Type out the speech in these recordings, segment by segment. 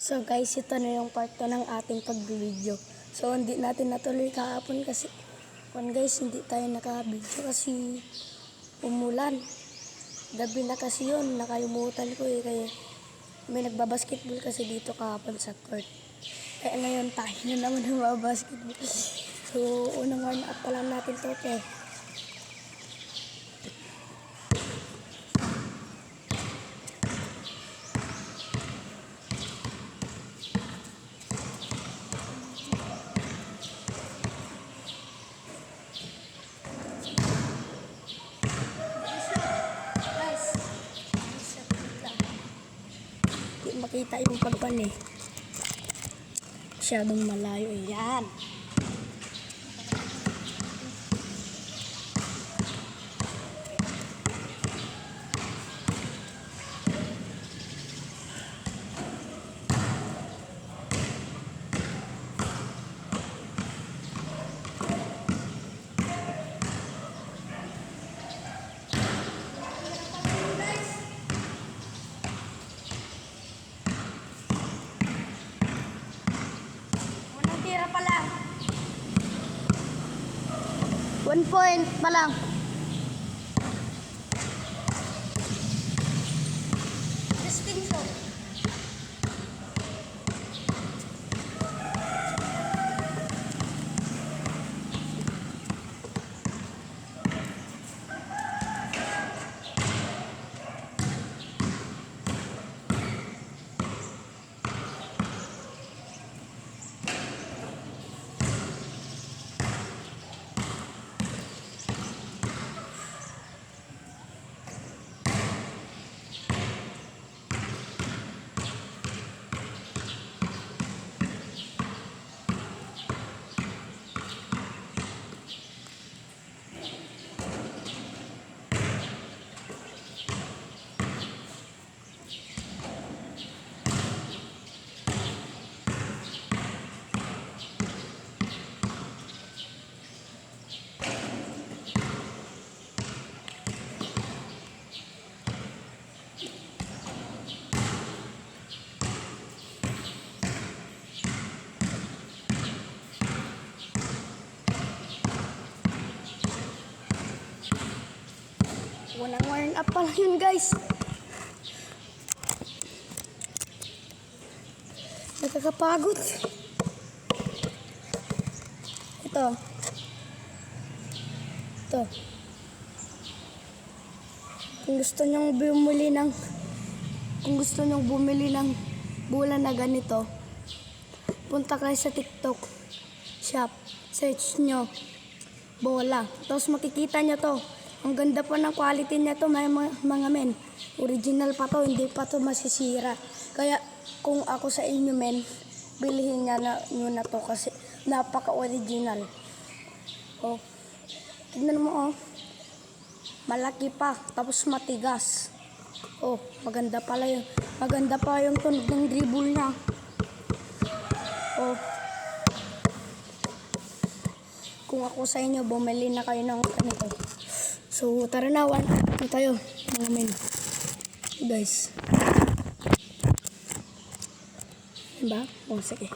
So guys, ito na yung part 2 ng ating pag-video. So hindi natin natuloy kahapon kasi guys, hindi tayo naka-video kasi umulan. Gabi na kasi yun, nakalimutan ko kaya may nagbabasketball kasi dito kahapon sa court. Kaya ngayon tayo na naman nagbabasketball. So unang warm up pa lang natin to makita yung pagpan masyadong malayo yan. Tira pa lang. 1 point pa lang. Distinction. Unang warm up pa lang yun guys. Nakakapagod. Ito. Kung gusto nyong bumili ng bola na ganito, punta kayo sa TikTok shop. Search nyo bola. Tapos makikita nyo to. Ang ganda pa ng quality niya to, mga men. Original pa to, hindi pa to masisira. Kaya kung ako sa inyo men, bilhin nyo na to kasi napaka-original. Oh, tignan mo malaki pa, tapos matigas. Oh, maganda pa yung tunog ng dribble niya. Oh, kung ako sa inyo, bumili na kayo ng ganito. So, tara na, tayo, mga men. Guys. Diba? O, sige.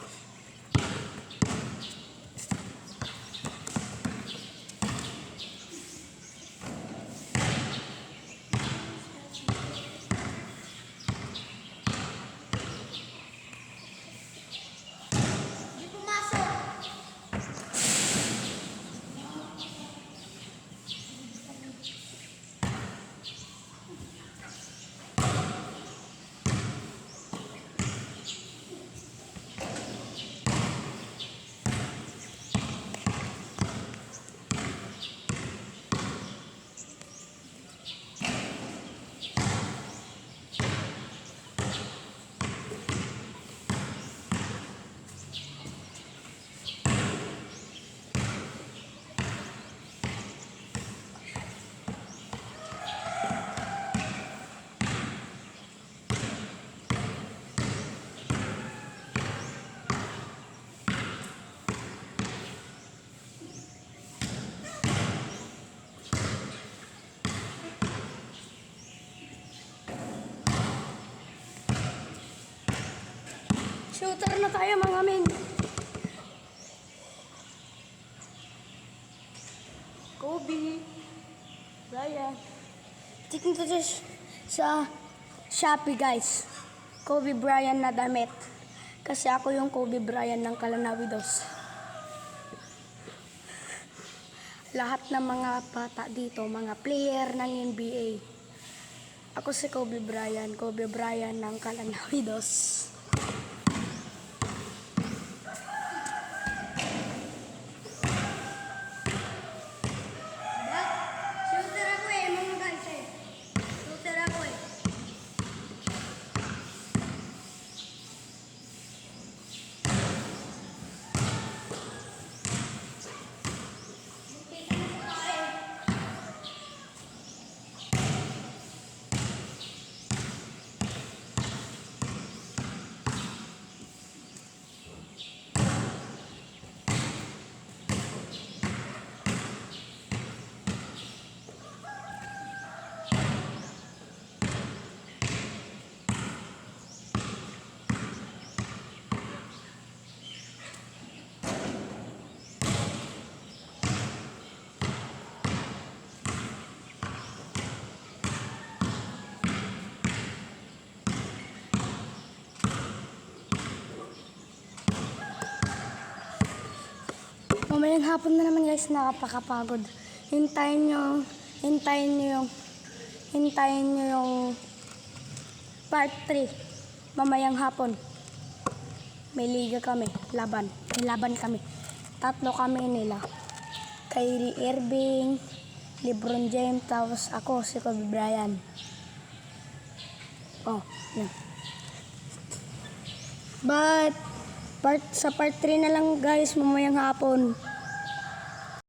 Shooter na tayo mga men. Kobe. Brian. Tignan to sa Shopee guys. Kobe Bryant na damit. Kasi ako yung Kobe Bryant ng Kalanawidos. Lahat ng mga bata dito, mga player ng NBA. Ako si Kobe Bryant ng Kalanawidos. Shooter ako eh, mga guys eh. Shooter ako eh. Mamayang hapon na naman guys, nakapakapagod. Hintayin nyo yung part 3. Mamayang hapon. May liga kami, May laban kami. 3 kami nila. Kyrie Irving, LeBron James, tapos ako si Kobe Bryant. Oh, yan. But sa part 3 na lang guys, mamayang hapon.